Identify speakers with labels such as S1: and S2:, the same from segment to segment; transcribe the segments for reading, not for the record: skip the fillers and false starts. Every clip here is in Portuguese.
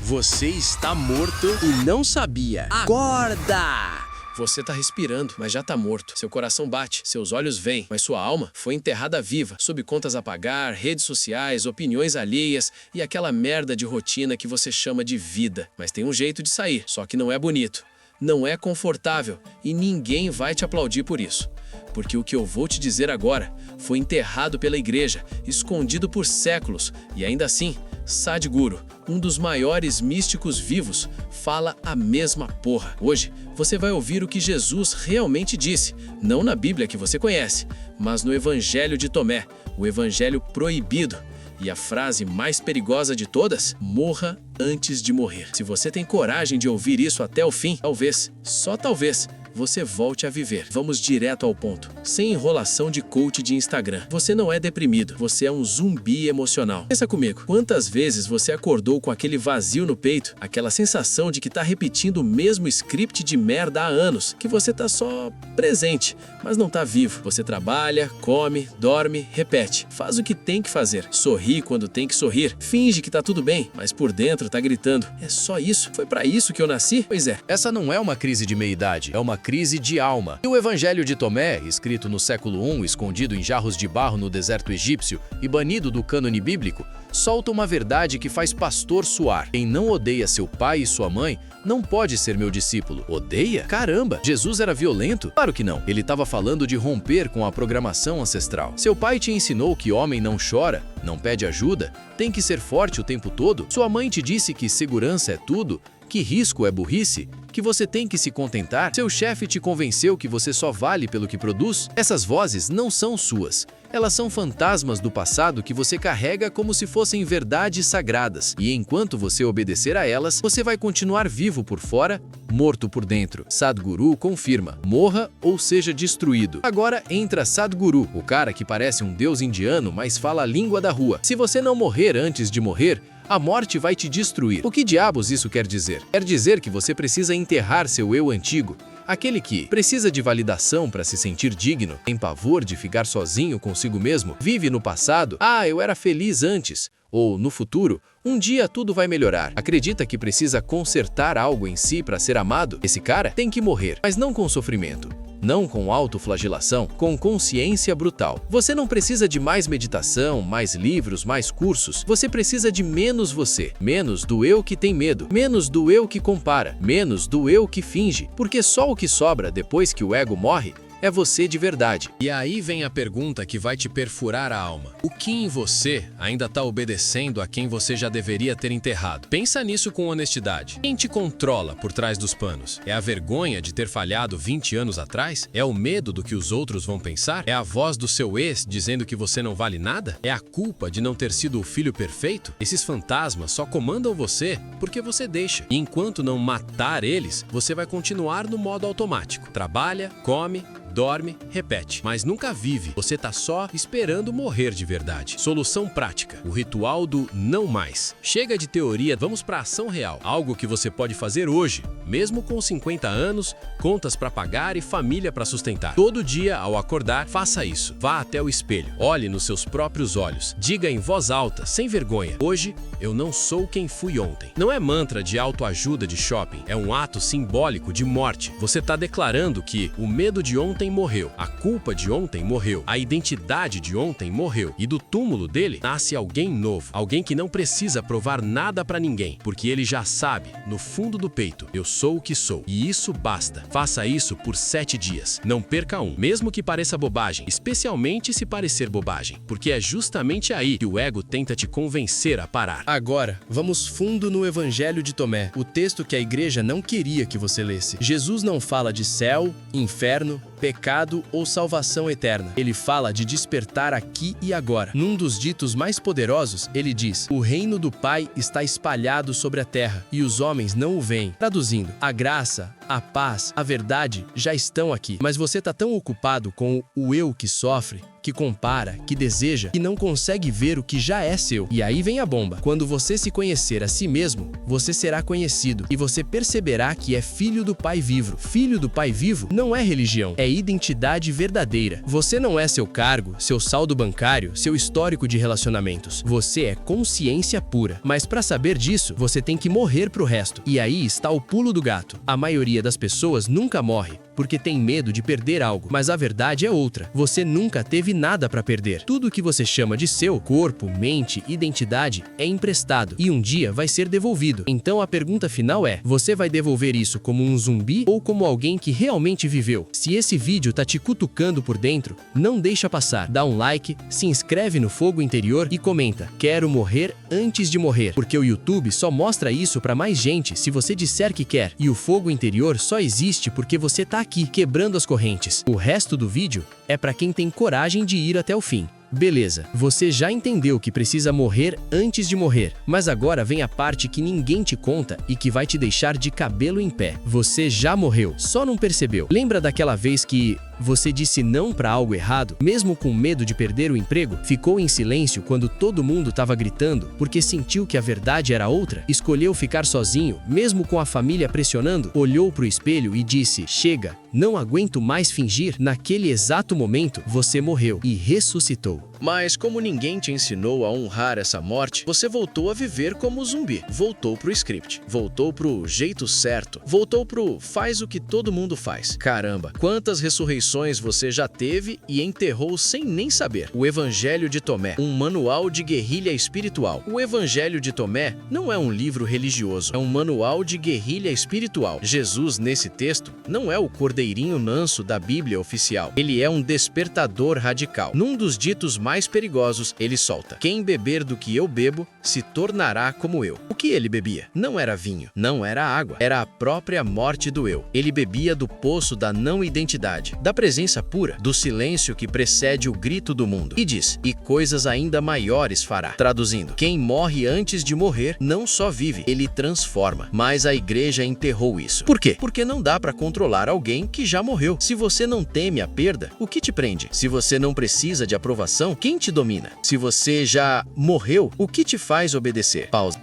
S1: Você está morto e não sabia. Acorda!
S2: Você tá respirando, mas já tá morto. Seu coração bate, seus olhos veem, mas sua alma foi enterrada viva, sob contas a pagar, redes sociais, opiniões alheias e aquela merda de rotina que você chama de vida. Mas tem um jeito de sair, só que não é bonito, não é confortável e ninguém vai te aplaudir por isso. Porque o que eu vou te dizer agora foi enterrado pela igreja, escondido por séculos, e ainda assim, Sadhguru, um dos maiores místicos vivos, fala a mesma porra. Hoje, você vai ouvir o que Jesus realmente disse, não na Bíblia que você conhece, mas no Evangelho de Tomé, o Evangelho proibido. E a frase mais perigosa de todas: morra antes de morrer. Se você tem coragem de ouvir isso até o fim, talvez, só talvez, você volte a viver. Vamos direto ao ponto, sem enrolação de coach de Instagram. Você não é deprimido, você é um zumbi emocional. Pensa comigo, quantas vezes você acordou com aquele vazio no peito, aquela sensação de que tá repetindo o mesmo script de merda há anos, que você tá só presente, mas não tá vivo. Você trabalha, come, dorme, repete, faz o que tem que fazer, sorri quando tem que sorrir, finge que tá tudo bem, mas por dentro tá gritando: é só isso? Foi pra isso que eu nasci? Pois é.
S3: Essa não é uma crise de meia-idade, é uma crise de alma. E o Evangelho de Tomé, escrito no século I, escondido em jarros de barro no deserto egípcio e banido do cânone bíblico, solta uma verdade que faz pastor suar. Quem não odeia seu pai e sua mãe não pode ser meu discípulo. Odeia? Caramba! Jesus era violento? Claro que não. Ele estava falando de romper com a programação ancestral. Seu pai te ensinou que homem não chora, não pede ajuda, tem que ser forte o tempo todo? Sua mãe te disse que segurança é tudo? Que risco é burrice? Que você tem que se contentar? Seu chefe te convenceu que você só vale pelo que produz? Essas vozes não são suas. Elas são fantasmas do passado que você carrega como se fossem verdades sagradas. E enquanto você obedecer a elas, você vai continuar vivo por fora, morto por dentro. Sadhguru confirma: morra ou seja destruído. Agora entra Sadhguru, o cara que parece um deus indiano, mas fala a língua da rua. Se você não morrer antes de morrer, a morte vai te destruir. O que diabos isso quer dizer? Quer dizer que você precisa enterrar seu eu antigo, aquele que precisa de validação para se sentir digno, tem pavor de ficar sozinho consigo mesmo, vive no passado: ah, eu era feliz antes, ou no futuro, um dia tudo vai melhorar. Acredita que precisa consertar algo em si para ser amado? Esse cara tem que morrer, mas não com sofrimento. Não com autoflagelação, com consciência brutal. Você não precisa de mais meditação, mais livros, mais cursos. Você precisa de menos você. Menos do eu que tem medo. Menos do eu que compara. Menos do eu que finge. Porque só o que sobra depois que o ego morre é você de verdade.
S2: E aí vem a pergunta que vai te perfurar a alma. O que em você ainda está obedecendo a quem você já deveria ter enterrado? Pensa nisso com honestidade. Quem te controla por trás dos panos? É a vergonha de ter falhado 20 anos atrás? É o medo do que os outros vão pensar? É a voz do seu ex dizendo que você não vale nada? É a culpa de não ter sido o filho perfeito? Esses fantasmas só comandam você porque você deixa. E enquanto não matar eles, você vai continuar no modo automático. Trabalha, come, dorme, repete, mas nunca vive. Você tá só esperando morrer de verdade. Solução prática: o ritual do não mais. Chega de teoria, vamos pra ação real. Algo que você pode fazer hoje, mesmo com 50 anos, contas pra pagar e família pra sustentar. Todo dia, ao acordar, faça isso. Vá até o espelho, olhe nos seus próprios olhos, diga em voz alta, sem vergonha: hoje eu não sou quem fui ontem. Não é mantra de autoajuda de shopping, é um ato simbólico de morte. Você tá declarando que o medo de ontem morreu, a culpa de ontem morreu, a identidade de ontem morreu, e do túmulo dele nasce alguém novo, alguém que não precisa provar nada pra ninguém, porque ele já sabe, no fundo do peito: eu sou o que sou, e isso basta. Faça isso por 7 dias. Não perca um, mesmo que pareça bobagem, especialmente se parecer bobagem, porque é justamente aí que o ego tenta te convencer a parar.
S1: Agora, vamos fundo no Evangelho de Tomé, o texto que a igreja não queria que você lesse. Jesus não fala de céu, inferno, pecado ou salvação eterna. Ele fala de despertar aqui e agora. Num dos ditos mais poderosos, ele diz: o reino do Pai está espalhado sobre a terra, e os homens não o veem. Traduzindo, a graça, a paz, a verdade já estão aqui. Mas você tá tão ocupado com o eu que sofre, que compara, que deseja, que não consegue ver o que já é seu. E aí vem a bomba. Quando você se conhecer a si mesmo, você será conhecido e você perceberá que é filho do Pai vivo. Filho do Pai vivo não é religião, é identidade verdadeira. Você não é seu cargo, seu saldo bancário, seu histórico de relacionamentos. Você é consciência pura. Mas para saber disso, você tem que morrer pro resto. E aí está o pulo do gato. A maioria das pessoas nunca morre porque tem medo de perder algo, mas a verdade é outra. Você nunca teve nada para perder. Tudo que você chama de seu, corpo, mente, identidade, é emprestado e um dia vai ser devolvido. Então a pergunta final é: você vai devolver isso como um zumbi ou como alguém que realmente viveu? Se esse vídeo tá te cutucando por dentro, não deixa passar. Dá um like, se inscreve no Fogo Interior e comenta: quero morrer antes de morrer, porque o YouTube só mostra isso para mais gente se você disser que quer. E o Fogo Interior só existe porque você tá aqui, quebrando as correntes. O resto do vídeo é para quem tem coragem de ir até o fim. Beleza, você já entendeu que precisa morrer antes de morrer, mas agora vem a parte que ninguém te conta e que vai te deixar de cabelo em pé. Você já morreu, só não percebeu. Lembra daquela vez que você disse não para algo errado, mesmo com medo de perder o emprego? Ficou em silêncio quando todo mundo estava gritando porque sentiu que a verdade era outra? Escolheu ficar sozinho, mesmo com a família pressionando? Olhou pro espelho e disse: chega, não aguento mais fingir. Naquele exato momento, você morreu e ressuscitou.
S3: Mas como ninguém te ensinou a honrar essa morte, você voltou a viver como zumbi. Voltou pro script, voltou pro jeito certo, voltou pro faz o que todo mundo faz. Caramba, quantas ressurreições você já teve e enterrou sem nem saber. O Evangelho de Tomé, um manual de guerrilha espiritual. O Evangelho de Tomé não é um livro religioso, é um manual de guerrilha espiritual. Jesus, nesse texto, não é o cordeirinho manso da Bíblia oficial. Ele é um despertador radical. Num dos ditos mais perigosos, ele solta: quem beber do que eu bebo, se tornará como eu. O que ele bebia? Não era vinho, não era água, era a própria morte do eu. Ele bebia do poço da não-identidade, da presença pura, do silêncio que precede o grito do mundo. E diz: e coisas ainda maiores fará. Traduzindo, quem morre antes de morrer não só vive, ele transforma. Mas a igreja enterrou isso. Por quê? Porque não dá para controlar alguém que já morreu. Se você não teme a perda, o que te prende? Se você não precisa de aprovação, quem te domina? Se você já morreu, o que te faz obedecer? Pausa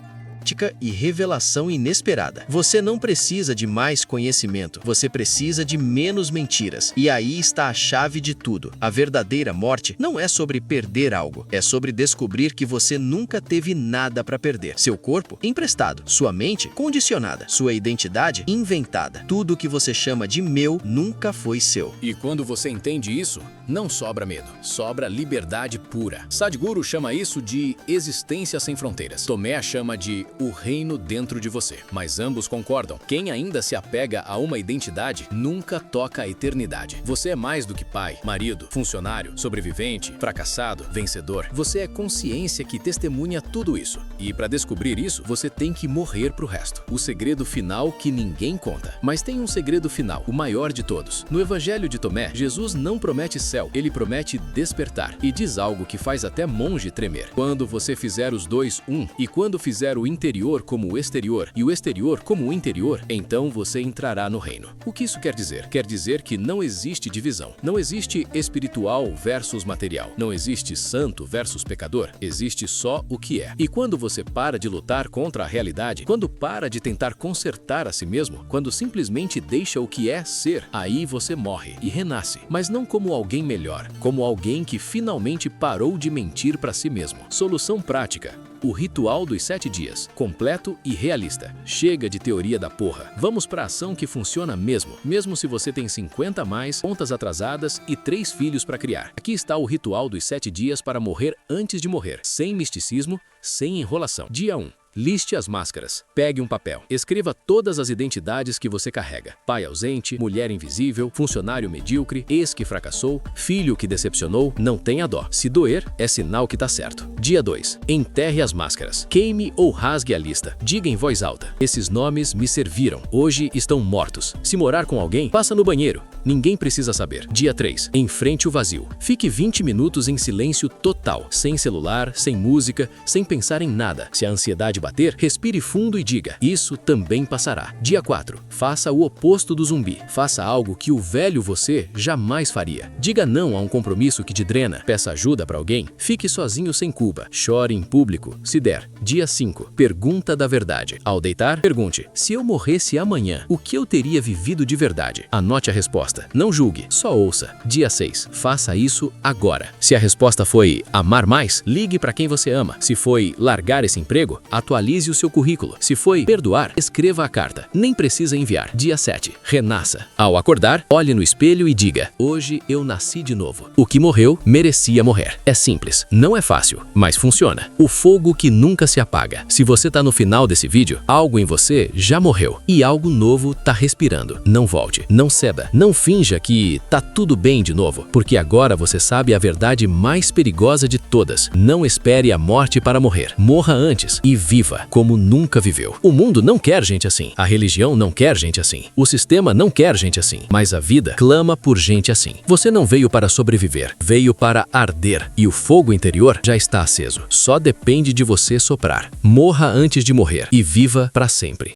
S3: e revelação inesperada. Você não precisa de mais conhecimento, você precisa de menos mentiras. E aí está a chave de tudo. A verdadeira morte não é sobre perder algo, é sobre descobrir que você nunca teve nada para perder. Seu corpo emprestado, sua mente condicionada, sua identidade inventada. Tudo que você chama de meu nunca foi seu.
S2: E quando você entende isso, não sobra medo, sobra liberdade pura. Sadhguru chama isso de existência sem fronteiras. Tomé chama de o reino dentro de você. Mas ambos concordam: quem ainda se apega a uma identidade nunca toca a eternidade. Você é mais do que pai, marido, funcionário, sobrevivente, fracassado, vencedor. Você é consciência que testemunha tudo isso. E para descobrir isso, você tem que morrer pro resto. O segredo final que ninguém conta. Mas tem um segredo final, o maior de todos. No Evangelho de Tomé, Jesus não promete céu, ele promete despertar. E diz algo que faz até monge tremer: quando você fizer os dois um, e quando fizer o interior como o exterior e o exterior como o interior, então você entrará no reino. O que isso quer dizer? Quer dizer que não existe divisão. Não existe espiritual versus material. Não existe santo versus pecador. Existe só o que é. E quando você para de lutar contra a realidade, quando para de tentar consertar a si mesmo, quando simplesmente deixa o que é ser, aí você morre e renasce. Mas não como alguém melhor, como alguém que finalmente parou de mentir para si mesmo. Solução prática: o ritual dos 7 dias, completo e realista. Chega de teoria da porra. Vamos pra ação que funciona mesmo. Mesmo se você tem 50 a mais, contas atrasadas e 3 filhos para criar. Aqui está o ritual dos 7 dias para morrer antes de morrer. Sem misticismo, sem enrolação. Dia 1. Liste as máscaras. Pegue um papel. Escreva todas as identidades que você carrega: pai ausente, mulher invisível, funcionário medíocre, ex que fracassou, filho que decepcionou. Não tenha dó. Se doer, é sinal que tá certo. Dia 2. Enterre as máscaras. Queime ou rasgue a lista. Diga em voz alta: esses nomes me serviram. Hoje estão mortos. Se morar com alguém, passa no banheiro. Ninguém precisa saber. Dia 3. Enfrente o vazio. Fique 20 minutos em silêncio total. Sem celular, sem música, sem pensar em nada. Se a ansiedade
S3: bater, respire fundo e diga: isso também passará. Dia 4. Faça o oposto do zumbi. Faça algo que o velho você jamais faria. Diga não a um compromisso que te drena. Peça ajuda para alguém. Fique sozinho sem culpa. Chore em público, se der. Dia 5. Pergunta da verdade. Ao deitar, pergunte: se eu morresse amanhã, o que eu teria vivido de verdade? Anote a resposta. Não julgue, só ouça. Dia 6. Faça isso agora. Se a resposta foi amar mais, ligue para quem você ama. Se foi largar esse emprego, atualize o seu currículo. Se foi perdoar, escreva a carta. Nem precisa enviar. Dia 7. Renasça. Ao acordar, olhe no espelho e diga: hoje eu nasci de novo. O que morreu, merecia morrer. É simples, não é fácil, mas funciona. O fogo que nunca se apaga. Se você tá no final desse vídeo, algo em você já morreu e algo novo tá respirando. Não volte, não ceda, não finja que tá tudo bem de novo, porque agora você sabe a verdade mais perigosa de todas. Não espere a morte para morrer. Morra antes e viva como nunca viveu. O mundo não quer gente assim. A religião não quer gente assim. O sistema não quer gente assim. Mas a vida clama por gente assim. Você não veio para sobreviver, veio para arder. E o fogo interior já está aceso. Só depende de você soprar. Morra antes de morrer e viva para sempre.